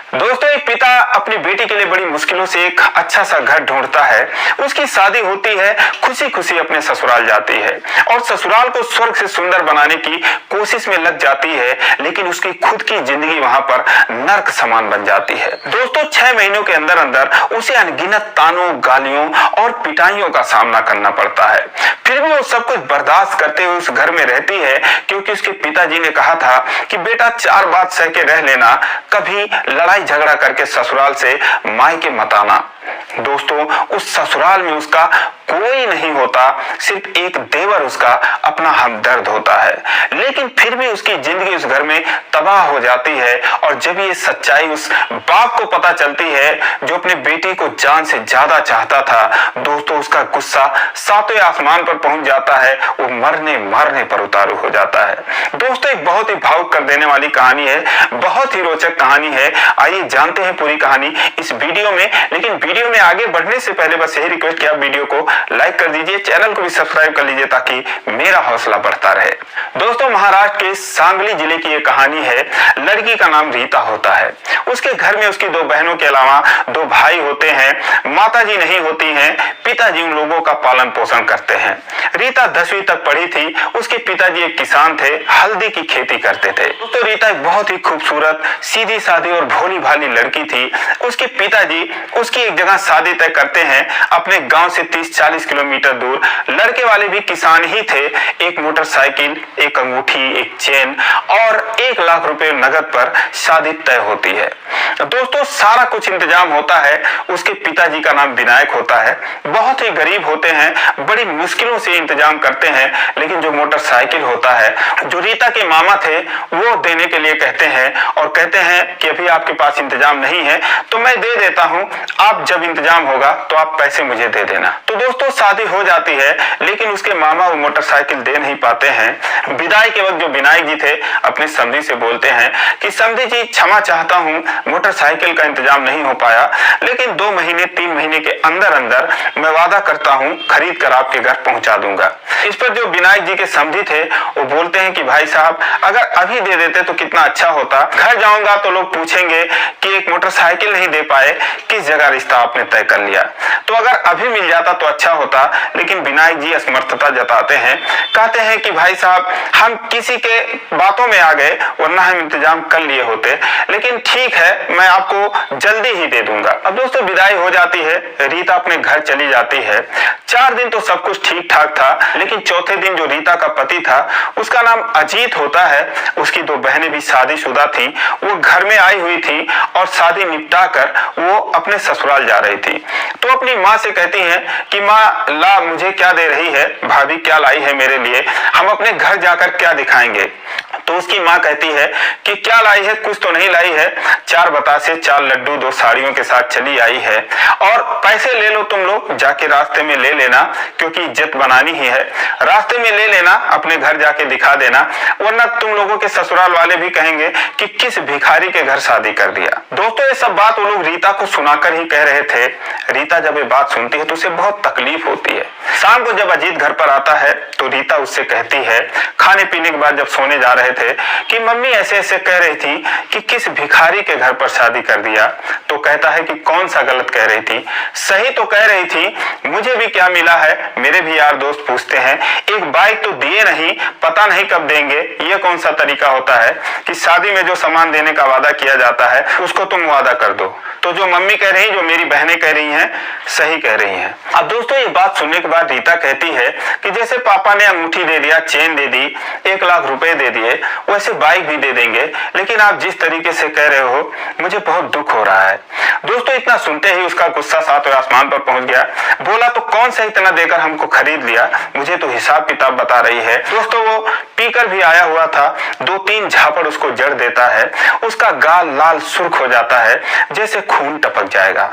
दोस्तों, एक पिता अपनी बेटी के लिए बड़ी मुश्किलों से एक अच्छा सा घर ढूंढता है। उसकी शादी होती है, खुशी खुशी अपने ससुराल जाती है और ससुराल को स्वर्ग से सुंदर बनाने की कोशिश में लग जाती है, लेकिन उसकी खुद की जिंदगी वहां पर नर्क समान बन जाती है। दोस्तों, 6 महीनों के अंदर अंदर उसे अनगिनत तानों, गालियों और पिटाइयों का सामना करना पड़ता है। फिर भी वो सब कुछ बर्दाश्त करते हुए उस घर में रहती है, क्योंकि उसके पिताजी ने कहा था कि बेटा 4 बात सह के रह लेना, कभी लड़ाई झगड़ा करके ससुराल से मायके मत आना। दोस्तों, उस ससुराल में उसका कोई नहीं होता, सिर्फ एक देवर उसका अपना हमदर्द होता है। लेकिन फिर भी उसकी जिंदगी उस घर में तबाह हो जाती है। और जब ये सच्चाई उस बाप को पता चलती है जो अपने बेटी को जान से ज्यादा चाहता था, दोस्तों उसका गुस्सा 7वें आसमान पर पहुंच जाता है। वो मरने मारने पर उतारू हो जाता है। दोस्तों, एक बहुत ही भावुक कर देने वाली कहानी है, बहुत ही रोचक कहानी है। आइए जानते हैं पूरी कहानी इस वीडियो में। लेकिन वीडियो में आगे बढ़ने से पहले बस यही रिक्वेस्ट कि आप वीडियो को लाइक कर दीजिए, चैनल को भी सब्सक्राइब कर लीजिए ताकि मेरा हौसला बढ़ता रहे। दोस्तों, महाराष्ट्र के सांगली जिले की ये कहानी है। लड़की का नाम रीता होता है। उसके घर में उसकी 2 बहनों के अलावा 2 भाई होते हैं। माताजी नहीं होती हैं, पिताजी उन लोगों का पालन पोषण करते हैं। रीता 10वीं तक पढ़ी थी। उसके पिताजी एक किसान थे, हल्दी की खेती करते थे। तो रीता एक बहुत ही खूबसूरत, सीधी सादी और भोली भाली लड़की थी। उसके पिताजी उसकी एक जगह शादी तय करते हैं, अपने गांव से 30-40 किलोमीटर दूर। लड़के वाले भी किसान ही थे। एक मोटरसाइकिल, एक अंगूठी, एक चेन और 1 लाख रुपए नगद पर शादी तय होती है। दोस्तों, सारा कुछ इंतजाम होता है। उसके पिताजी का नाम विनायक होता है। बहुत ही गरीब होते हैं, बड़ी मुश्किलों से इंतजाम करते हैं। लेकिन जो मोटरसाइकिल होता है, जो रीता के मामा थे, वो देने के लिए कहते हैं और कहते हैं कि अभी आपके पास इंतजाम नहीं है तो मैं दे देता हूं, आप जब इंतजाम होगा तो आप पैसे मुझे दे देना। तो दोस्तों, शादी हो जाती है, लेकिन उसके मामा वो मोटरसाइकिल दे नहीं पाते हैं। विदाई के वक्त जो विनायक जी थे अपने समधी से बोलते हैं कि समधी जी, क्षमा चाहता हूं, मोटरसाइकिल का इंतजाम नहीं हो पाया, लेकिन 2 महीने 3 महीने के अंदर अंदर मैं वादा करता हूं खरीद कर आपके घर पहुंचा दूंगा। इस पर जो विनायक जी के समधी थे वो बोलते हैं कि भाई साहब, अगर अभी दे देते तो कितना अच्छा होता। घर जाऊंगा तो लोग पूछेंगे कि एक मोटरसाइकिल नहीं दे पाए, किस जगह रिश्ता आपने तय कर लिया। तो अगर अभी मिल जाता तो अच्छा होता। लेकिन विनायक जी असमर्थता जताते हैं, कहते हैं कि भाई साहब, हम किसी के बातों में आ गए, वरना हम इंतजाम कर लिए होते। लेकिन ठीक है, मैं आपको जल्दी ही दे दूंगा। अब दोस्तों, विदाई हो जाती है, रीता अपने घर चली जाती है। 4 दिन तो सब कुछ ठीक ठाक था, लेकिन चौथे दिन जो रीता का पति था, उसका नाम अजीत होता है, उसकी 2 बहनें भी शादीशुदा थी, वो घर में आई हुई थी और शादी निपटा कर वो अपने ससुराल जा रही थी। तो अपनी माँ से कहती हैं कि माँ, ला मुझे क्या दे रही है, भाभी क्या लाई है मेरे लिए, हम अपने घर जाकर क्या दिखाएंगे। तो उसकी माँ कहती है कि क्या लाई है, कुछ तो नहीं लाई है, 4 बतासे, 4 लड्डू, 2 साड़ियों के साथ चली आई है और पैसे ले लो तुम लोग, जाके रास्ते में ले लेना, क्योंकि इज्जत बनानी ही है। रास्ते में ले लेना, अपने घर जाके दिखा देना, वरना तुम लोगों के ससुराल वाले भी कहेंगे कि किस भिखारी के घर शादी कर दिया। दोस्तों, ये सब बात वो लोग रीता को सुनाकर ही कह रहे थे। रीता जब ये बात सुनती है तो उसे बहुत तकलीफ होती है। शाम को जब अजीत घर पर आता है तो रीता उससे कहती है, खाने पीने के बाद जब सोने जा रहे थे, कि मम्मी ऐसे ऐसे कह रही थी कि किस भिखारी के घर पर शादी कर दिया। तो कहता है कि कौन सा गलत कह रही थी, सही तो कह रही थी, मुझे भी क्या मिला है, मेरे भी यार दोस्त पूछते हैं, एक बाइक तो दिए नहीं, पता नहीं कब देंगे। ये कौन सा तरीका होता है कि शादी में जो सामान देने का वादा किया जाता है उसको तुम वादा कर दो। तो जो मम्मी कह रही, जो मेरी बहनें कह रही हैं, सही कह रही हैं। अब दोस्तों, ये बात सुनने के बाद रीता कहती है कि जैसे पापा ने अंगूठी दे दिया, चेन दे दी, 1 लाख रुपए दे दिए, वैसे बाइक भी दे देंगे, लेकिन आप जिस तरीके से कह रहे हो मुझे बहुत दुख हो रहा है। दोस्तों, इतना सुनते ही उसका गुस्सा 7वें आसमान पर पहुंच गया। बोला, तो कौन सा इतना देकर हमको खरीद लिया, मुझे तो हिसाब किताब बता रही है। दोस्तों, वो पीकर भी आया हुआ था, 2-3 झापड़ उसको जड़ देता है। उसका गाल लाल सुर्ख हो जाता है, जैसे खून टपक जाएगा।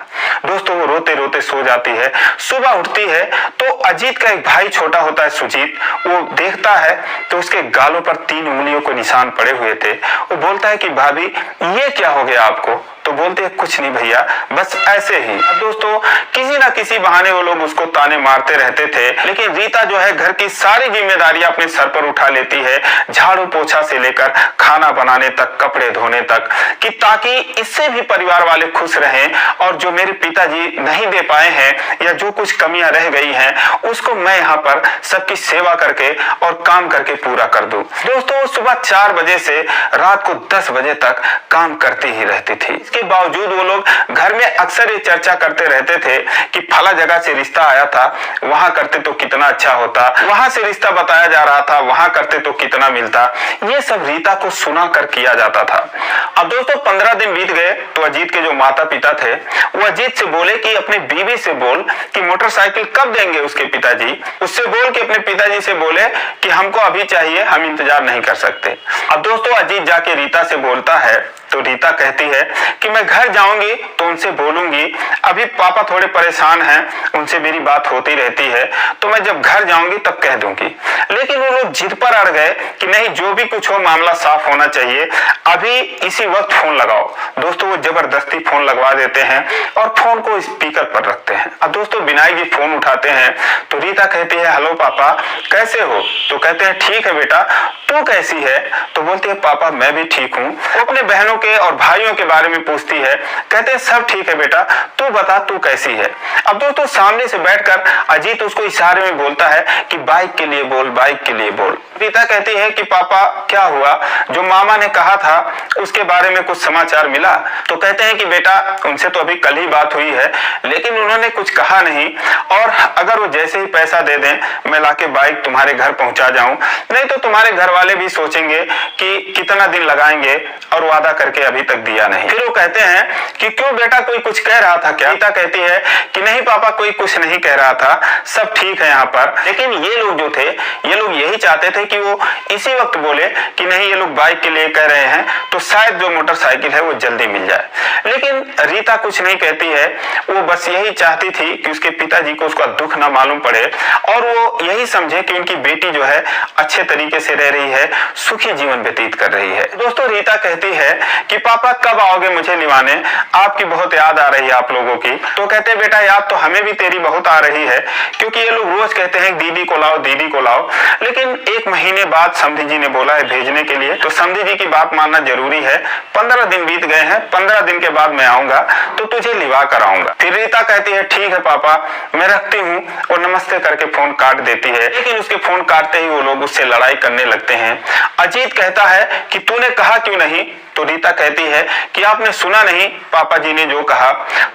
दोस्तों, वो रोते रोते सो जाती है। सुबह उठती है तो अजीत का एक भाई छोटा होता है, सुजीत, वो देखता है तो उसके गालों पर 3 उंगलियों को निशान पड़े हुए थे। वो बोलता है कि भाभी, ये क्या हो गया आपको। तो बोलते हैं कुछ कुछ नहीं भैया, बस ऐसे ही। अब दोस्तों किसी ना किसी बहाने वो लोग उसको ताने मारते रहते थे, लेकिन रीता जो है घर की सारी जिम्मेदारियां अपने सर पर उठा लेती है, झाड़ू पोछा से लेकर खाना बनाने तक, कपड़े धोने तक, कि ताकि इससे भी परिवार वाले खुश रहें और जो मेरे पिताजी नहीं दे पाए हैं या जो कुछ कमियां रह गई हैं उसको मैं यहाँ पर सबकी सेवा करके और काम करके पूरा कर दूं। दोस्तों सुबह 4 बजे से रात को 10 बजे तक काम करती ही रहती थी। इसके बावजूद वो लोग घर में अक्सर ये चर्चा करते रहते थे कि फला जगह से रिश्ता आया था, वहां करते तो कितना अच्छा होता, वहां से रिश्ता बताया जा रहा था, वहां करते तो कितना मिलता। ये सब रीता को सुना कर किया जाता था। अब दोस्तों 15 दिन बीत गए तो अजीत के जो माता पिता थे वो अजीत से बोले कि अपनी बीवी से बोल कि मोटरसाइकिल कब देंगे उसके पिताजी। उससे बोल के अपने पिताजी से बोले कि हमको अभी चाहिए, हम इंतजार नहीं कर सकते। अब दोस्तों अजीत जाके रीता से बोलता है तो रीता कहती है कि मैं घर जाऊंगी तो उनसे बोलूंगी, अभी पापा थोड़े परेशान हैं, उनसे मेरी बात होती रहती है, तो मैं जब घर जाऊंगी तब कह दूंगी। लेकिन वो लोग जिद पर अड़ गए कि नहीं, जो भी कुछ हो मामला साफ होना चाहिए, अभी इसी वक्त फोन लगाओ। दोस्तों वो जबरदस्ती फोन लगवा देते हैं और फोन को स्पीकर पर रखते हैं। अब दोस्तों विनायक जी फोन उठाते हैं तो रीता कहती है हेलो पापा कैसे हो, तो कहते हैं ठीक है बेटा, तू कैसी है, तो बोलती है पापा मैं भी ठीक हूँ। वो अपने बहनों के और भाइयों के बारे में पूछती है, कहते हैं सब ठीक है बेटा, तू बता तू कैसी है। अब दोस्तों सामने से बैठकर अजीत उसको इशारे में बोलता है कि बाइक के लिए बोल, बाइक के लिए बोल। रीता कहती है कि पापा क्या हुआ, जो मामा ने कहा था उसके बारे में कुछ समाचार मिला, तो कहते हैं कि बेटा उनसे तो अभी कल ही बात हुई है, लेकिन उन्होंने कुछ कहा नहीं, और अगर वो जैसे ही पैसा दे दें मैं लाके बाइक तुम्हारे घर पहुंचा जाऊं, नहीं तो तुम्हारे घर वाले भी सोचेंगे कि कितना दिन लगाएंगे और वादा करके अभी तक दिया नहीं। फिर वो कहते हैं कि क्यों बेटा कोई कुछ कह रहा था क्या। रीता कहती है कि नहीं पापा कोई कुछ नहीं कह रहा था, सब ठीक है यहाँ पर, लेकिन ये लोग जो थे ये लोग यही चाहते थे कि वो इसी वक्त बोले कि नहीं ये लोग बाइक के लिए कह रहे हैं तो शायद जो मोटरसाइकिल है वो जल्दी मिल जाए। लेकिन रीता कुछ नहीं कहती है, वो बस यही चाहती थी कि उसके पिताजी को उसका दुख ना मालूम पड़े और वो यही समझे कि उनकी बेटी जो है अच्छे तरीके से रह रही है, सुखी जीवन व्यतीत कर रही है। दोस्तों रीता कहती है कि पापा कब आओगे मुझे निभाने, आपकी बहुत याद आ रही है आप लोगों की। तो कहते हैं बेटा याद तो हमें भी तेरी बहुत आ रही है, क्योंकि ये लोग रोज कहते हैं दीदी को लाओ, दीदी को लाओ, लेकिन 1 महीने बाद समधी जी ने बोला है भेजने के लिए, तो समधी जी की बात मानना जरूरी है। 15 दिन बीत गए हैं, 15 दिन के बाद मैं आऊंगा तो तुझे लिवा कर आऊंगा। फिर रीता कहती है ठीक है पापा मैं रखती हूँ, और नमस्ते करके फोन काट देती है। लेकिन उसके फोन काटते ही वो लोग उससे लड़ाई करने लगते हैं। अजीत कहता है कि तूने कहा क्यों नहीं, तो रीता कहती है कि आपने सुना नहीं पापा जी ने जो कहा,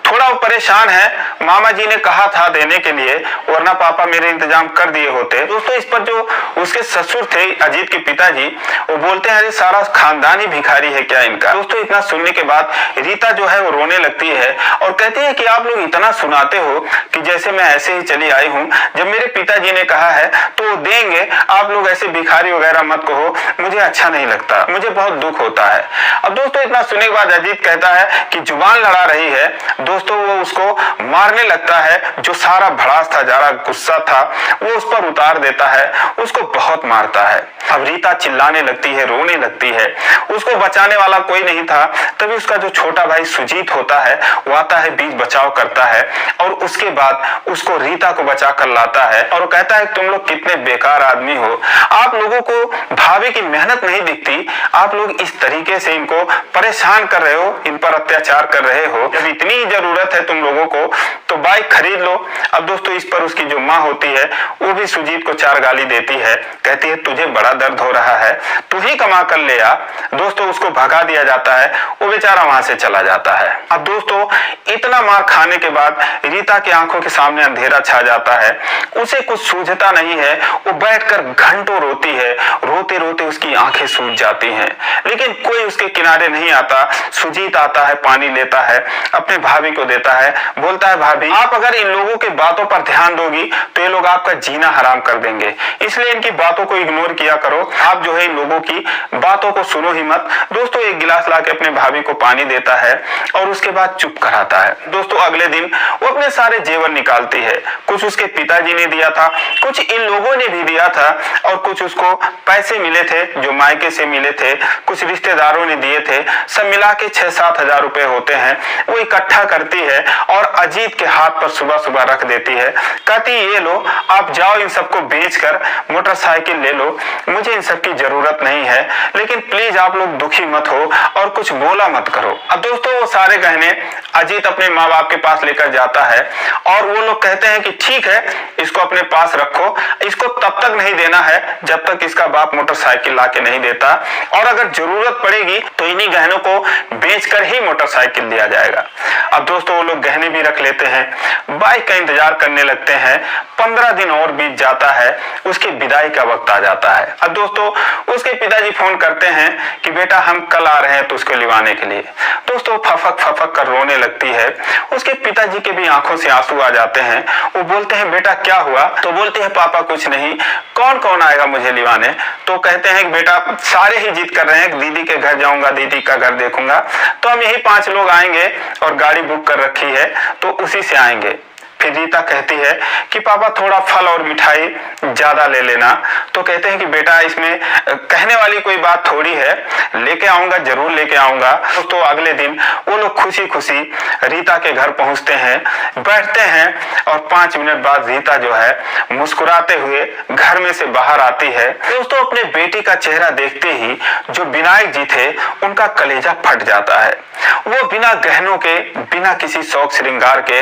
थोड़ा वो परेशान है, मामा जी ने कहा था देने के लिए, वरना पापा मेरे इंतजाम कर दिए होते। दोस्तों इस पर जो उसके ससुर थे अजीत के पिताजी, वो बोलते हैं अरे सारा खानदान ही भिखारी है क्या इनका। दोस्तों इतना सुनने के बाद रीता जो है वो रोने लगती है और कहती है कि आप लोग इतना सुनाते हो कि जैसे मैं ऐसे ही चली आई हूँ, जब मेरे पिताजी ने कहा है तो वो देंगे, आप लोग ऐसे भिखारी वगैरह मत कहो, मुझे अच्छा नहीं लगता, मुझे बहुत दुख होता है। अब दोस्तों इतना सुनने के बाद अजीत कहता है कि जुबान लड़ा रही है। दोस्तों वो उसको मारने लगता है, जो सारा भड़ास था, सारा गुस्सा था वो उस पर उतार देता है, उसको बहुत मारता है। अब रीता चिल्लाने लगती है, रोने लगती है, उसको बचाने वाला कोई नहीं था। तभी उसका जो छोटा भाई सुजीत होता है वो आता है, बीच बचाव करता है और उसके बाद उसको रीता को बचा कर लाता है और वो कहता है तुम लोग कितने बेकार आदमी हो, आप लोगों को भाभी की मेहनत नहीं दिखती, आप लोग इस तरीके से इनको परेशान कर रहे हो, इन पर अत्याचार कर रहे हो, जब इतनी ही जरूरत है तुम लोगों को तो बाइक खरीद लो। अब दोस्तों इस पर उसकी जो माँ होती है वो भी सुजीत को 4 गाली देती है, कहती है तुझे बड़ा दर्द हो रहा है, तू ही कमा कर ले आ। दोस्तों उसको भगा दिया जाता है, वो बेचारा वहां से चला जाता है। अब दोस्तों इतना मार खाने के बाद रीता की आंखों के सामने अंधेरा छा जाता है, उसे कुछ सूझता नहीं है, वो बैठकर घंटों रोती है, रोते रोते उसकी आंखें सूज जाती हैं, लेकिन कोई उसके किनारे नहीं आता। सुजीत आता है, पानी लेता है, अपने भाभी को देता है, बोलता है भाभी भी आप अगर इन लोगों के बातों पर ध्यान दोगी तो ये लोग आपका जीना हराम कर देंगे, इसलिए इनकी बातों को इग्नोर किया करो। आप जो है इन लोगों की बातों को सुनो ही मत। दोस्तों एक गिलास लाके अपने भाभी को पानी देता है और उसके बाद चुप कराता है। दोस्तों अगले दिन वो अपने सारे जेवर निकालती है, कुछ उसके पिताजी ने दिया था, कुछ इन लोगों ने भी दिया था और कुछ उसको पैसे मिले थे जो मायके से मिले थे, कुछ रिश्तेदारों ने दिए थे, सब मिला के 6-7 हजार रुपए होते हैं। वो इकट्ठा करती है और अजीत के हाथ पर सुबह सुबह रख देती है, कहती ये लो आप जाओ इन सबको बेचकर मोटरसाइकिल ले लो, मुझे इन सब की जरूरत नहीं है, लेकिन प्लीज आप लोग दुखी मत हो और कुछ बोला मत करो। अब दोस्तों वो सारे गहने अजीत अपने माँ बाप के पास लेकर जाता है और वो लोग कहते हैं कि ठीक है इसको अपने पास रखो, इसको तब तक नहीं देना है जब तक इसका बाप मोटरसाइकिल ला के नहीं देता, और अगर जरूरत पड़ेगी तो इन्हीं गहनों को बेचकर ही मोटरसाइकिल दिया जाएगा। अब दोस्तों वो लोग गहने भी रख लेते हैं, बाइक का इंतजार करने लगते हैं। 15 दिन और बीत जाता है, उसकी विदाई का वक्त आ जाता है। अब दोस्तों उसके पिताजी फोन करते हैं कि बेटा हम कल आ रहे हैं तो उसको लिवाने के लिए। दोस्तों फफक फफक कर रोने लगती है, उसके पिताजी के भी आंखों से आंसू आ जाते हैं। वो बोलते हैं बेटा क्या हुआ? तो बोलते हैं पापा कुछ नहीं, कौन कौन आएगा मुझे लिवाने? तो कहते हैं कि बेटा सारे ही जिद कर रहे हैं, दीदी के घर जाऊंगा, दीदी का घर देखूंगा, तो हम यही 5 लोग आएंगे और गाड़ी बुक कर रखी है तो उसी से आएंगे। फिर रीता कहती है कि पापा थोड़ा फल और मिठाई ज्यादा ले लेना। तो कहते हैं कि बेटा इसमें कहने वाली कोई बात थोड़ी है, लेके आऊंगा, जरूर लेके आऊंगा। तो अगले दिन वो लोग खुशी खुशी रीता के घर पहुंचते हैं, बैठते हैं और 5 मिनट बाद रीता जो है मुस्कुराते हुए घर में से बाहर आती है। दोस्तों अपने बेटी का चेहरा देखते ही जो विनायक जी थे उनका कलेजा फट जाता है। वो बिना गहनों के, बिना किसी शौक श्रृंगार के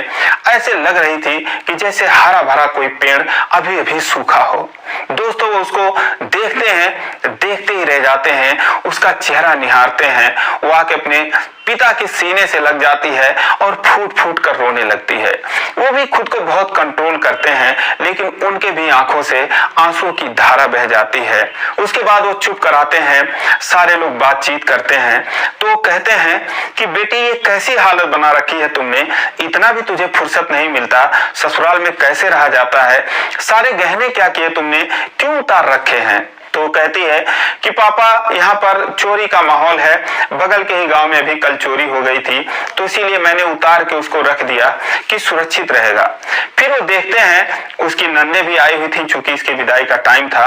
ऐसे लग रही थी कि जैसे हरा भरा कोई पेड़ अभी अभी सूखा हो। दोस्तों वो उसको देखते हैं, देखते ही रह जाते हैं, उसका चेहरा निहारते हैं। वो आके अपने पिता के सीने से लग जाती है और फूट फूट कर रोने लगती है। वो भी खुद को बहुत कंट्रोल करते हैं, लेकिन उनके भी आंखों से आंसू की धारा बह जाती है। उसके बाद वो चुप कराते हैं, सारे लोग बातचीत करते हैं। तो कहते हैं कि बेटी ये कैसी हालत बना रखी है तुमने, इतना भी तुझे फुर्सत नहीं मिलता, ससुराल में कैसे रहा जाता है, सारे गहने क्या किए तुमने, क्यों उतार रखे हैं? तो कहती है कि पापा यहाँ पर चोरी का माहौल है, बगल के ही गांव में भी कल चोरी हो गई थी, तो इसीलिए मैंने उतार के उसको रख दिया कि सुरक्षित रहेगा। फिर वो देखते हैं उसकी नन्हे भी आई हुई थी, चूंकि इसकी विदाई का टाइम था,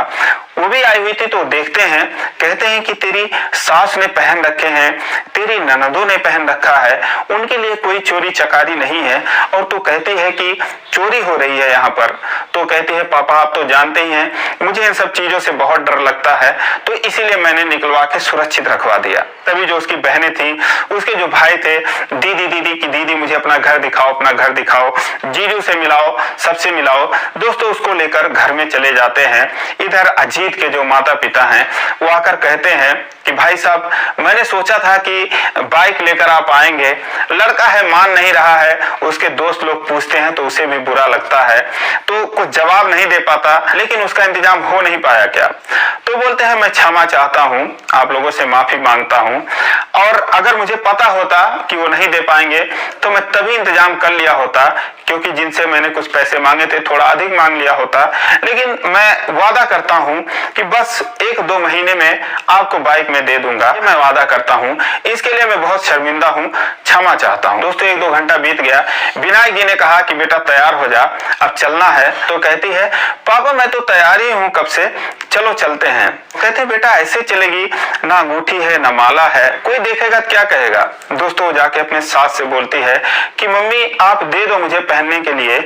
वो भी आई हुई थी। तो देखते हैं, कहते हैं कि तेरी सास ने पहन रखे हैं, तेरी ननदों ने पहन रखा है, उनके लिए कोई चोरी चकारी नहीं है, और तू कहती है कि चोरी हो रही है यहाँ पर। तो कहती है पापा आप तो जानते ही हैं मुझे इन सब चीजों से बहुत डर लगता है, तो इसीलिए मैंने निकलवा के सुरक्षित रखवा दिया। तभी जो उसकी बहनें थी, उसके जो भाई थे, दीदी दीदी की दीदी मुझे अपना घर दिखाओ, अपना घर दिखाओ, जीजू से मिलाओ, सबसे मिलाओ। दोस्तों उसको लेकर घर में चले जाते हैं। इधर अजीत के जो माता पिता हैं वो आकर कहते हैं कि भाई साहब मैंने सोचा था कि बाइक लेकर आप आएंगे, लड़का है मान नहीं रहा है, उसके दोस्त लोग पूछते हैं तो उसे भी बुरा लगता है, तो कुछ जवाब नहीं दे पाता, लेकिन उसका इंतजाम हो नहीं पाया क्या? तो बोलते हैं मैं क्षमा चाहता हूँ, आप लोगों से माफी मांगता हूँ, और अगर मुझे पता होता कि वो नहीं दे पाएंगे तो मैं तभी इंतजाम कर लिया होता, क्योंकि जिनसे मैंने कुछ पैसे मांगे थे थोड़ा अधिक मांग लिया होता, लेकिन मैं वादा करता हूं कि बस 1-2 महीने में आपको बाइक में दे दूंगा, मैं वादा करता हूं, इसके लिए मैं बहुत शर्मिंदा हूं, क्षमा चाहता हूं। दोस्तों 1-2 घंटा बीत गया। विनायक जी ने कहा कि बेटा तैयार हो जा, अब चलना है। तो कहती है पापा मैं तो तैयार ही हूं कब से, चलो चलते हैं। कहते बेटा ऐसे चलेगी, ना अंगूठी है ना माला है, कोई देखेगा क्या कहेगा? दोस्तों वो जाके अपने सास से बोलती है कि मम्मी आप दे दो मुझे पहनने के लिए,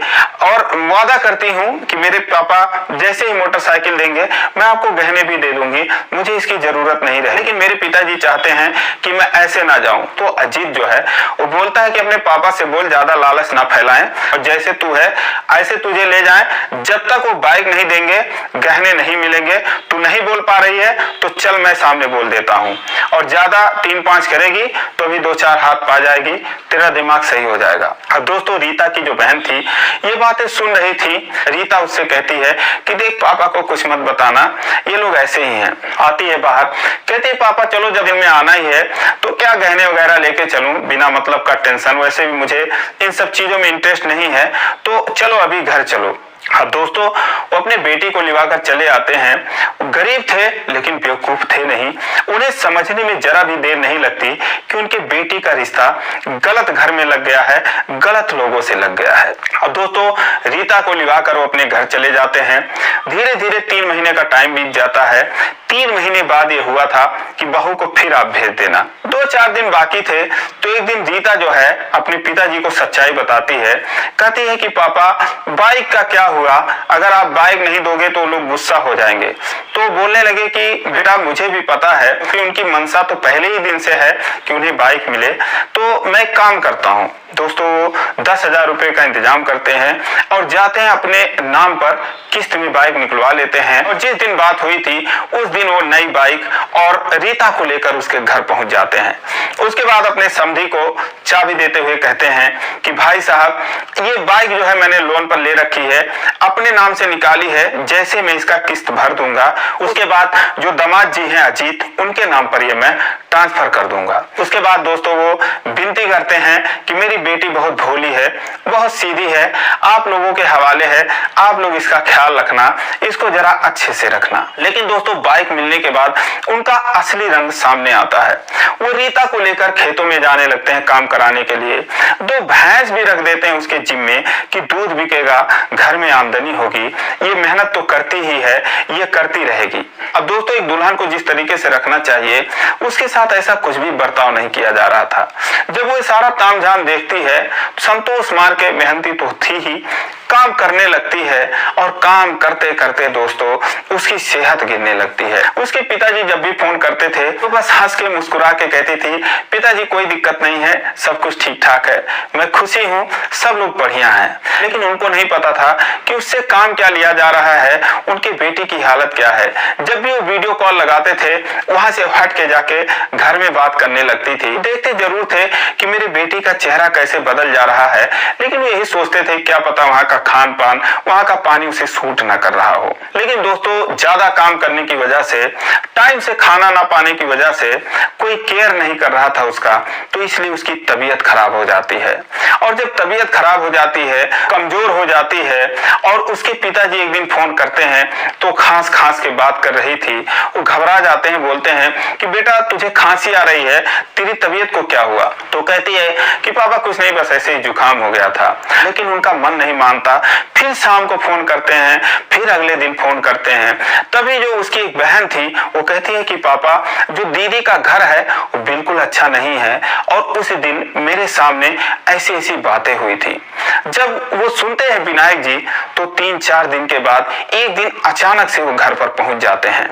और वादा करती हूँ कि मेरे पापा जैसे ही मोटरसाइकिल देंगे मैं आपको गहने भी दे दूंगी, मुझे इसकी जरूरत नहीं रहे, लेकिन मेरे पिताजी चाहते हैं कि मैं ऐसे ना जाऊं। तो अजीत जो है वो बोलता है कि अपने पापा से बोल ज्यादा लालच ना फैलाएं, और जैसे तू है ऐसे तुझे ले जाएं, जब तक वो बाइक नहीं देंगे गहने नहीं मिलेंगे। तू नहीं बोल पा रही है तो चल मैं सामने बोल देता हूँ, और ज्यादा 3-5 करेगी तो भी 2-4 हाथ पा जाएगी, तेरा दिमाग सही हो जाएगा। अब दोस्तों रीता की जो बहन थी ये बातें सुन रही थी। रीता उससे कहती है कि देख पापा को कुछ मत बताना, ये लोग ऐसे ही हैं। आती है बाहर, कहती है पापा चलो जब इनमें आना ही है तो क्या गहने वगैरह लेके चलूं, बिना मतलब का टेंशन, वैसे भी मुझे इन सब चीजों में इंटरेस्ट नहीं है, तो चलो अभी घर चलो। हाँ दोस्तों, वो अपने बेटी को लिवाकर चले आते हैं। गरीब थे लेकिन बेवकूफ थे नहीं। उन्हें समझने में जरा भी देर नहीं लगती कि उनके बेटी का रिश्ता गलत घर में लग गया है, गलत लोगों से लग गया है। अब दोस्तों, रीता को लिवाकर वो अपने घर चले जाते हैं। धीरे धीरे 3 महीने का टाइम बीत जाता है। 3 महीने बाद ये हुआ था कि बहू को फिर आप भेज देना। 2-4 दिन बाकी थे तो एक दिन रीता जो है अपने पिताजी को सच्चाई बताती है। कहती है कि पापा, बाइक का क्या हुआ? अगर आप बाइक नहीं दोगे तो लोग गुस्सा हो जाएंगे। तो बोलने लगे कि बेटा, मुझे भी पता है कि उनकी मनसा तो पहले ही दिन से है कि उन्हें बाइक मिले, तो मैं एक काम करता हूँ। दोस्तों 10,000 रुपए का इंतजाम करते हैं और जाते हैं अपने नाम पर किस्त में बाइक निकलवा लेते हैं। और जिस दिन बात हुई थी उस दिन वो नई बाइक और रीता को लेकर उसके घर पहुंच जाते हैं। उसके बाद अपने समधी को चाबी देते हुए कहते हैं कि भाई साहब, ये बाइक जो है मैंने लोन पर ले रखी है, अपने नाम से निकाली है। जैसे मैं इसका किस्त भर दूंगा उसके बाद जो दामाद जी हैं अजीत, उनके नाम पर ये मैं ट्रांसफर कर दूंगा। उसके बाद दोस्तों वो विनती करते हैं कि मेरी बेटी बहुत भोली है, बहुत सीधी है, आप लोगों के हवाले है, आप लोग इसका ख्याल रखना, इसको जरा अच्छे से रखना। लेकिन दोस्तों बाइक मिलने के बाद उनका असली रंग सामने आता है। वो रीता को लेकर खेतों में जाने लगते हैं काम कराने के लिए। 2 भैंस भी रख देते हैं उसके जिम्मे कि दूध बिकेगा, घर में आमदनी होगी, ये मेहनत तो करती ही है, ये करती रहेगी। अब दोस्तों एक दुल्हन को जिस तरीके से रखना चाहिए उसके साथ ऐसा कुछ भी बर्ताव नहीं किया जा रहा था। जब वो सारा तामझाम देखती है, संतोष मार के मेहनती तो थी ही, काम करने लगती है और काम करते करते दोस्तों उसकी सेहत गिरने लगती है। उसके पिताजी जब भी फोन करते थे तो बस हंस के मुस्कुरा के कहती थी, पिताजी कोई दिक्कत नहीं है, सब कुछ ठीक ठाक है, मैं खुशी हूँ, सब लोग बढ़िया हैं। लेकिन उनको नहीं पता था कि उससे काम क्या लिया जा रहा है, उनकी बेटी की हालत क्या है। जब भी वो वीडियो कॉल लगाते थे वहां से हट के जाके घर में बात करने लगती थी। देखते जरूर थे कि मेरी बेटी का चेहरा कैसे बदल जा रहा है, लेकिन वो यही सोचते थे क्या पता वहां का खान पान, वहां का पानी उसे सूट ना कर रहा हो। लेकिन दोस्तों ज्यादा काम करने की वजह से, टाइम से खाना ना पाने की वजह से कोई केयर नहीं कर रहा था उसका, तो इसलिए उसकी तबीयत खराब हो जाती है। और जब तबीयत खराब हो जाती है, कमजोर हो जाती है, और उसके पिताजी एक दिन फोन करते हैं तो खांस खांस के बात कर रही थी। वो घबरा जाते हैं, बोलते हैं कि बेटा तुझे खांसी आ रही है, तेरी तबीयत को क्या हुआ? तो कहती है कि पापा कुछ नहीं, बस ऐसे ही जुकाम हो गया था। लेकिन उनका मन नहीं मानता। फिर शाम को फोन करते हैं, फिर अगले दिन फोन करते हैं। तभी जो उसकी एक बहन थी वो कहती है कि पापा जो दीदी का घर है वो बिल्कुल अच्छा नहीं है, और उस दिन मेरे सामने ऐसी ऐसी बातें हुई थी। जब वो सुनते हैं विनायक जी तो 3-4 दिन के बाद एक दिन अचानक से वो घर पर पहुंच जाते हैं।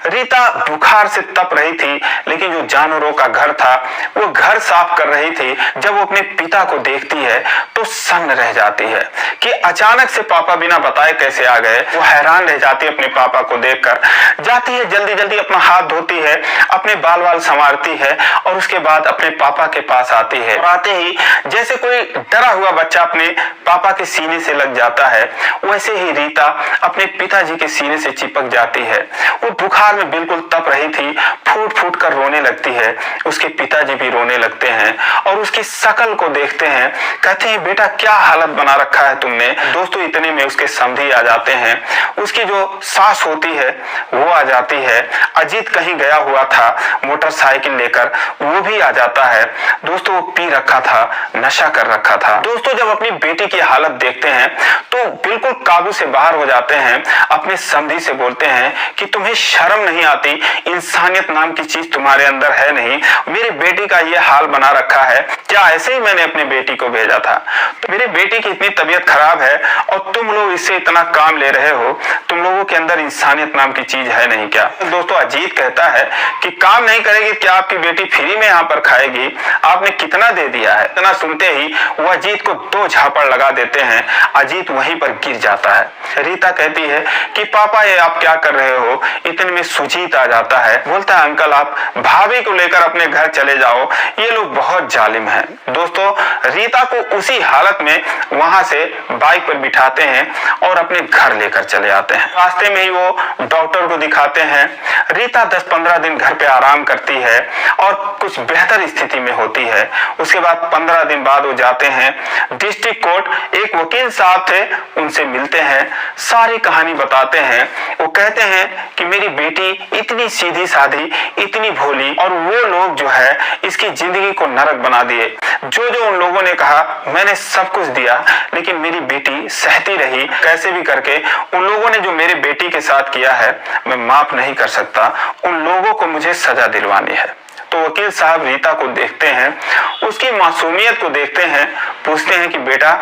रीता बुखार से तप रही थी, लेकिन जो जानवरों का घर था वो घर साफ कर रही थी। जब वो अपने पिता को देखती है तो सन्न रह जाती है कि अचानक से पापा बिना बताए कैसे आ गए। वो हैरान रह जाती है अपने पापा को देखकर। जाती है जल्दी जल्दी अपना हाथ धोती है, अपने बाल वाल संवारती है और उसके बाद अपने पापा के पास आती है। और आते ही जैसे कोई डरा हुआ बच्चा अपने पापा के सीने से लग जाता है, वैसे ही रीता अपने पिताजी के सीने से चिपक जाती है। वो बुखार में बिल्कुल तप रही थी, फूट फूट कर रोने लगती है। उसके पिताजी भी रोने लगते हैं और उसकी शकल को देखते हैं, कहते हैं बेटा क्या हालत बना रखा है तुमने। दोस्तों इतने में उसके समधी आ जाते हैं, उसकी जो सास होती है वो आ जाती है। अजीत कहीं गया हुआ था मोटरसाइकिल लेकर, वो भी आ जाता है। दोस्तों वो पी रखा था, नशा कर रखा था। दोस्तों जब अपनी बेटी की हालत देखते हैं तो बिल्कुल काबू से बाहर हो जाते हैं। अपने समधी से बोलते हैं कि तुम्हें शर्म नहीं आती, इंसानियत नाम की चीज तुम्हारे अंदर है नहीं, मेरी बेटी का ये हाल बना रखा है, क्या ऐसे ही मैंने अपनी बेटी को भेजा था? तो मेरी बेटी की इतनी तबीयत खराब है और तुम लोग इससे इतना काम ले रहे हो, तुम लोगों के अंदर इंसानियत नाम की चीज है नहीं क्या? दोस्तों अजीत कहता है कि काम नहीं करेगी क्या आपकी बेटी फ्री में यहाँ पर खाएगी? आपने कितना दे दिया है? इतना सुनते ही वो अजीत को 2 झापड़ लगा देते हैं। अजीत वहीं पर गिर जाता है। रीता कहती है कि पापा ये आप क्या कर रहे हो? इतने में सुजीत आ जाता है, बोलता है अंकल आप भाभी को लेकर अपने घर चले जाओ, ये लोग बहुत जालिम हैं। दोस्तों रीता को उसी हालत में वहां से बाइक पर बिठाते हैं और अपने घर लेकर चले आते हैं। रास्ते में ही वो डॉक्टर को दिखाते हैं। रीता 10-15 दिन घर पे आराम करती है और कुछ बेहतर स्थिति में होती है। उसके बाद 15 दिन बाद वो जाते हैं डिस्ट्रिक्ट कोर्ट। एक वकील साहब थे, उनसे मिलते हैं, सारी कहानी बताते हैं। वो कहते हैं कि मेरी बेटी इतनी सीधी साधी, इतनी भोली, और वो लोग जो है इसकी जिंदगी को नरक बना दिए। जो जो उन लोगों ने कहा मैंने सब कुछ दिया, लेकिन मेरी बेटी सहती रही। कैसे भी करके उन लोगों ने जो मेरे बेटी के साथ किया है मैं माफ नहीं कर सकता। उन लोगों को मुझे सजा दिलवानी है। तो वकील साहब रीता को देखते हैं, उसकी मासूमियत को देखते हैं, पूछते हैं कि बेटा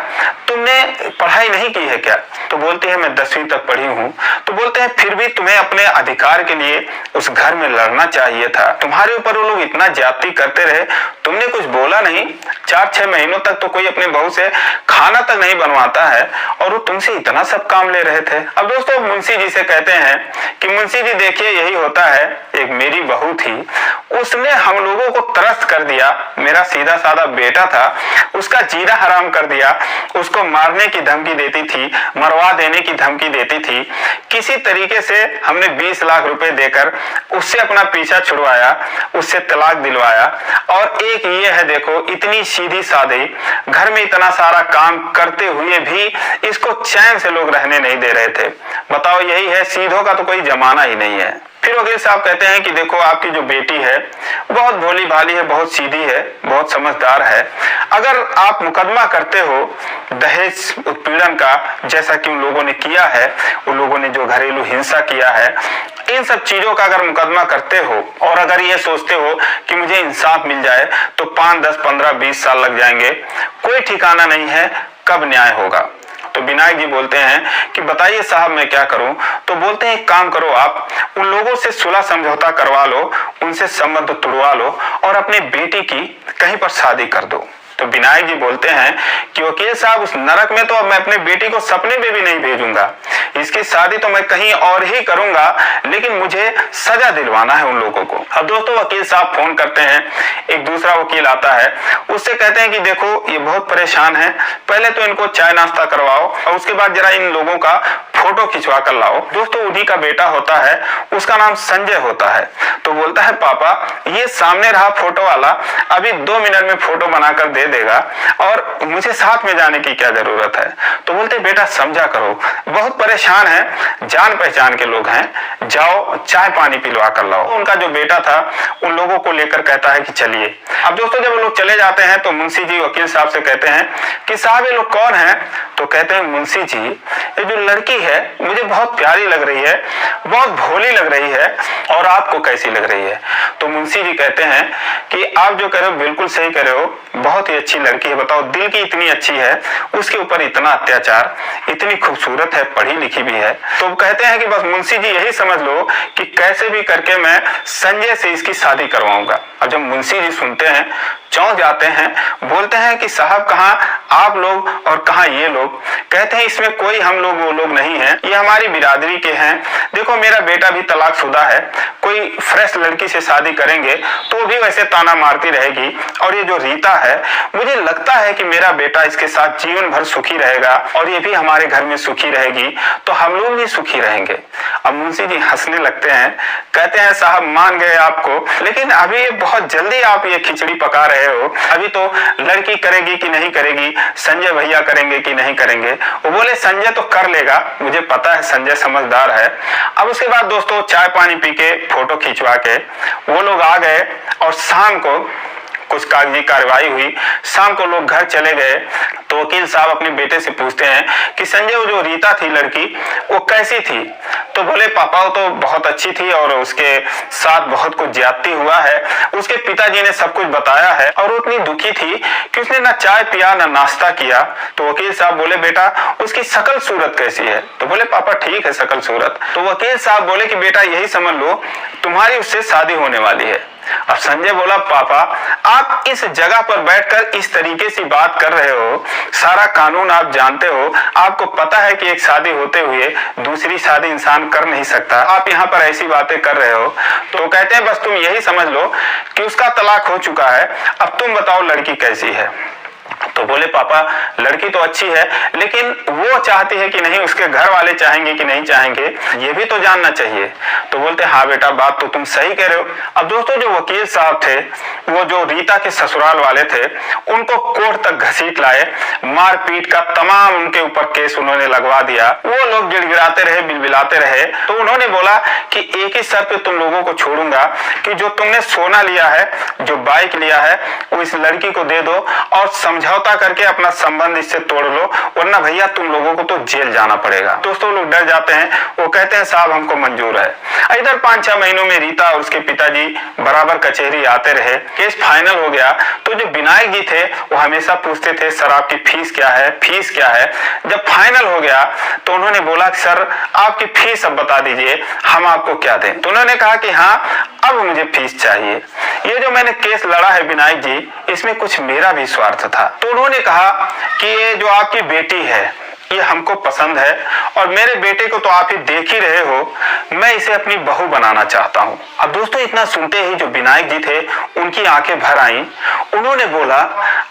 तुमने पढ़ाई नहीं की है क्या? तो बोलती है मैं 10वीं तक पढ़ी हूँ। तो बोलते हैं फिर भी तुम्हें अपने अधिकार के लिए उस घर में लड़ना चाहिए था। तुम्हारे ऊपर वो लोग इतना ज्यादती करते रहे, तुमने कुछ बोला नहीं। 4-6 महीनों तक तो कोई अपने बहू से खाना तक नहीं बनवाता है और वो तुमसे इतना सब काम ले रहे थे। अब दोस्तों मुंशी जी से कहते हैं कि मुंशी जी देखिए यही होता है, एक मेरी बहू थी, उसने हम लोगों को त्रस्त कर दिया। मेरा सीधा साधा बेटा था, उसका जीना हराम कर दिया। उसको मारने की धमकी देती थी, मरवा देने की धमकी देती थी। किसी तरीके से हमने 20 लाख रुपए देकर उससे अपना पीछा छुड़वाया, उससे तलाक दिलवाया। और एक ये है देखो, इतनी सीधी साधी, घर में इतना सारा काम करते हुए भी इसको चैन से लोग रहने नहीं दे रहे थे। बताओ, यही है, सीधों का तो कोई जमाना ही नहीं है। फिर वकील साहब कहते हैं कि देखो आपकी जो बेटी है बहुत भोली भाली है, बहुत सीधी है, बहुत समझदार है। अगर आप मुकदमा करते हो दहेज उत्पीड़न का, जैसा कि उन लोगों ने किया है, उन लोगों ने जो घरेलू हिंसा किया है, इन सब चीजों का अगर मुकदमा करते हो और अगर ये सोचते हो कि मुझे इंसाफ मिल जाए तो 5, 10, 15, 20 साल लग जाएंगे, कोई ठिकाना नहीं है कब न्याय होगा। तो विनायक जी बोलते हैं कि बताइए साहब मैं क्या करूं? तो बोलते हैं एक काम करो, आप उन लोगों से सुलह समझौता करवा लो, उनसे संबंध तुड़वा लो और अपनी बेटी की कहीं पर शादी कर दो। तो विनायक जी बोलते हैं कि वकील साहब उस नरक में तो अब मैं अपने बेटी को सपने में भी नहीं भेजूंगा, इसकी शादी तो मैं कहीं और ही करूंगा, लेकिन मुझे सजा दिलवाना है उन लोगों को। अब दोस्तों वकील साहब फोन करते हैं, एक दूसरा वकील आता है, उससे कहते हैं कि देखो ये बहुत परेशान है, पहले तो इनको चाय नाश्ता करवाओ और उसके बाद जरा इन लोगों का फोटो खिंचवा कर लाओ। दोस्तों उन्हीं का बेटा होता है, उसका नाम संजय होता है। तो बोलता है पापा ये सामने रहा फोटो वाला अभी 2 मिनट में फोटो बनाकर दे देगा और मुझे साथ में जाने की क्या जरूरत है? तो बोलते बेटा समझा करो, बहुत परेशान है, जान पहचान के लोग हैं, जाओ चाय पानी पिलवा कर लाओ। उनका जो बेटा था उन लोगों को लेकर कहता है कि चलिए। अब दोस्तों जब लोग चले जाते हैं तो मुंशी जी वकील साहब से कहते हैं कि साहब ये लोग कौन है? तो कहते हैं मुंशी जी ये जो लड़की है मुझे बहुत प्यारी लग रही है, बहुत भोली लग रही है, और आपको कैसी लग रही है? तो मुंशी जी कहते हैं कि आप जो कह रहे हो बिल्कुल सही कह रहे हो, बहुत ही अच्छी लड़की है। बताओ दिल की इतनी अच्छी है, उसके ऊपर इतना अत्याचार, इतनी खूबसूरत है, पढ़ी लिखी भी है। तो कहते हैं कि बस मुंशी जी यही समझ लो कि कैसे भी करके मैं संजय से इसकी शादी करवाऊंगा। अब जब मुंशी जी सुनते हैं चौंक जाते हैं, बोलते हैं कि साहब कहाँ आप लोग और कहाँ ये लोग? कहते हैं इसमें कोई हम लोग वो लोग नहीं है, ये हमारी बिरादरी के हैं। देखो मेरा बेटा भी तलाकशुदा है, कोई फ्रेश लड़की से शादी करेंगे तो वो भी वैसे ताना मारती रहेगी, और ये जो रीता है मुझे लगता है कि मेरा बेटा इसके साथ जीवन भर सुखी रहेगा और ये भी हमारे घर में सुखी रहेगी, तो हम लोग भी सुखी रहेंगे। अब मुंशी जी हंसने लगते हैं, कहते हैं साहब मान गए आपको, लेकिन अभी बहुत जल्दी आप ये खिचड़ी पका रहे हो, अभी तो लड़की करेगी कि नहीं करेगी, संजय भैया करेंगे कि नहीं करेंगे। वो बोले संजय तो कर लेगा, मुझे पता है संजय समझदार है। अब उसके बाद दोस्तों चाय पानी पी के फोटो खिंचवा के वो लोग आ गए और शाम को कुछ कागजी कार्रवाई हुई, शाम को लोग घर चले गए। तो वकील साहब अपने बेटे से पूछते हैं कि संजय वो जो रीता थी लड़की वो कैसी थी? तो बोले पापा वो तो बहुत अच्छी थी और उसके साथ बहुत कुछ ज्यादती हुआ है, उसके पिताजी ने सब कुछ बताया है और वो इतनी दुखी थी कि उसने ना चाय पिया ना नाश्ता किया। तो वकील साहब बोले बेटा उसकी शकल सूरत कैसी है? तो बोले पापा ठीक है शकल सूरत। तो वकील साहब बोले कि बेटा यही समझ लो तुम्हारी उससे शादी होने वाली है। अब संजय बोला पापा आप इस जगह पर बैठकर इस तरीके से बात कर रहे हो, सारा कानून आप जानते हो, आपको पता है कि एक शादी होते हुए दूसरी शादी इंसान कर नहीं सकता, आप यहाँ पर ऐसी बातें कर रहे हो। तो कहते हैं बस तुम यही समझ लो कि उसका तलाक हो चुका है, अब तुम बताओ लड़की कैसी है? तो बोले पापा लड़की तो अच्छी है, लेकिन वो चाहती है कि नहीं, उसके घर वाले चाहेंगे कि नहीं चाहेंगे, ये भी तो जानना चाहिए। तो बोलते हाँ बेटा, बात तो तुम सही कह रहे हो। अब दोस्तों जो वकील साहब थे, वो जो रीता के ससुराल वाले थे, उनको कोर्ट तक घसीट लाए, मारपीट का तमाम उनके ऊपर केस उन्होंने लगवा दिया। वो लोग गिड़गिड़ाते रहे, बिलबिलाते रहे। तो उन्होंने बोला कि एक ही शर्त पे तुम लोगों को छोड़ूंगा कि जो तुमने सोना लिया है, जो बाइक लिया है, वो इस लड़की को दे दो और समझौता करके अपना संबंध इससे तोड़ लो, वरना भैया तुम लोगों को तो जेल जाना पड़ेगा। दोस्तों लोग डर जाते हैं, वो कहते हैं साहब हमको मंजूर है। इधर 5-6 महीनों में रीता और उसके पिताजी बराबर कचहरी आते रहे। केस फाइनल हो गया तो जो विनायक जी थे वो हमेशा पूछते थे सर आपकी फीस क्या है, फीस क्या है। जब फाइनल हो गया तो उन्होंने बोला सर आपकी फीस अब बता दीजिए, हम आपको क्या दें। तो उन्होंने कहा कि हाँ अब मुझे फीस चाहिए। ये जो मैंने केस लड़ा है विनायक जी, इसमें कुछ मेरा भी स्वार्थ था। तो उन्होंने कहा कि ये जो आपकी बेटी है ये हमको पसंद है और मेरे बेटे को तो आप ही देख ही रहे हो, मैं इसे अपनी बहू बनाना चाहता हूँ। अब दोस्तों इतना सुनते ही जो विनायक जी थे उनकी आंखें भर आईं। उन्होंने बोला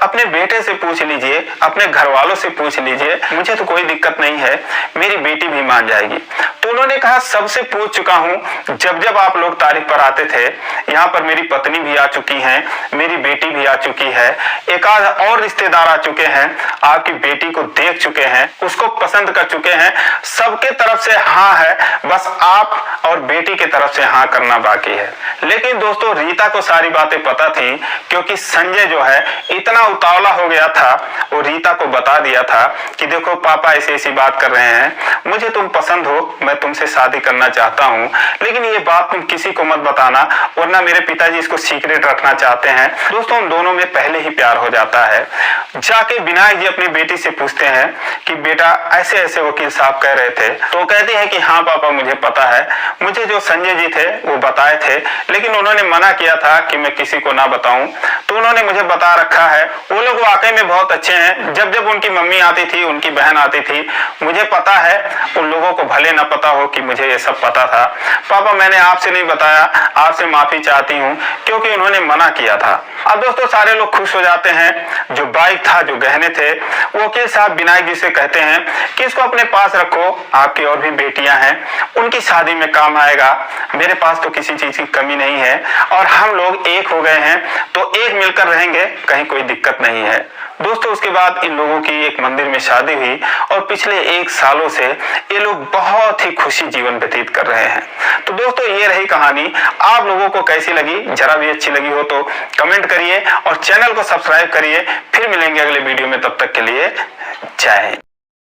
अपने बेटे से पूछ लीजिए, अपने घर वालों से पूछ लीजिए, मुझे तो कोई दिक्कत नहीं है, मेरी बेटी भी मान जाएगी। तो उन्होंने कहा सबसे पूछ चुका हूँ, जब जब आप लोग तारीख पर आते थे, यहाँ पर मेरी पत्नी भी आ चुकी है, मेरी बेटी भी आ चुकी है, एक आध और रिश्तेदार आ चुके हैं, आपकी बेटी को देख चुके हैं, उसको पसंद कर चुके हैं, सबके तरफ से हाँ है, बस आप और बेटी के तरफ से हाँ करना बाकी है। लेकिन दोस्तों रीता को सारी बातें पता थी, क्योंकि संजय जो है इतना उतावला हो गया था, वो रीता को बता दिया था कि देखो पापा ऐसी ऐसी बात कर रहे हैं, मुझे तुम पसंद हो, मैं तुमसे शादी करना चाहता हूँ, लेकिन ये बात तुम किसी को मत बताना, वरना मेरे पिताजी इसको सीक्रेट रखना चाहते हैं। दोस्तों उन दोनों में पहले ही प्यार हो जाता है। जाके विनायक जी अपनी बेटी से पूछते हैं कि बेटा ऐसे ऐसे वकील साहब कह रहे थे। तो कहती है कि हाँ पापा मुझे पता है, मुझे जो संजय जी थे वो बताए थे, लेकिन उन्होंने मना किया था कि मैं किसी को ना बताऊं, तो उन्होंने मुझे बता रखा है। वो लोग वाकई में बहुत अच्छे हैं, जब जब उनकी मम्मी आती थी, उनकी बहन आती थी, मुझे पता है, उन लोगों को भले ना पता हो कि मुझे ये सब पता था। पापा मैंने आपसे नहीं बताया, आपसे माफी चाहती हूँ, क्योंकि उन्होंने मना किया था। अब दोस्तों सारे लोग खुश हो जाते हैं। जो बाइक था, जो गहने थे, वो वकील साहब विनायक जी से कहते हैं कि इसको अपने पास रखो, आपकी और भी बेटियां हैं, उनकी शादी में काम आएगा, मेरे पास तो किसी चीज की कमी नहीं है और हम लोग एक हो गए हैं, तो एक मिलकर रहेंगे, कहीं कोई दिक्कत नहीं है। दोस्तों उसके बाद इन लोगों की एक मंदिर में शादी हुई और पिछले 1 सालों से ये लोग बहुत ही खुशी जीवन व्यतीत कर रहे हैं। तो दोस्तों ये रही कहानी। आप लोगों को कैसी लगी? जरा भी अच्छी लगी हो तो कमेंट करिए और चैनल को सब्सक्राइब करिए। फिर मिलेंगे अगले वीडियो में, तब तक के लिए जय हिंद।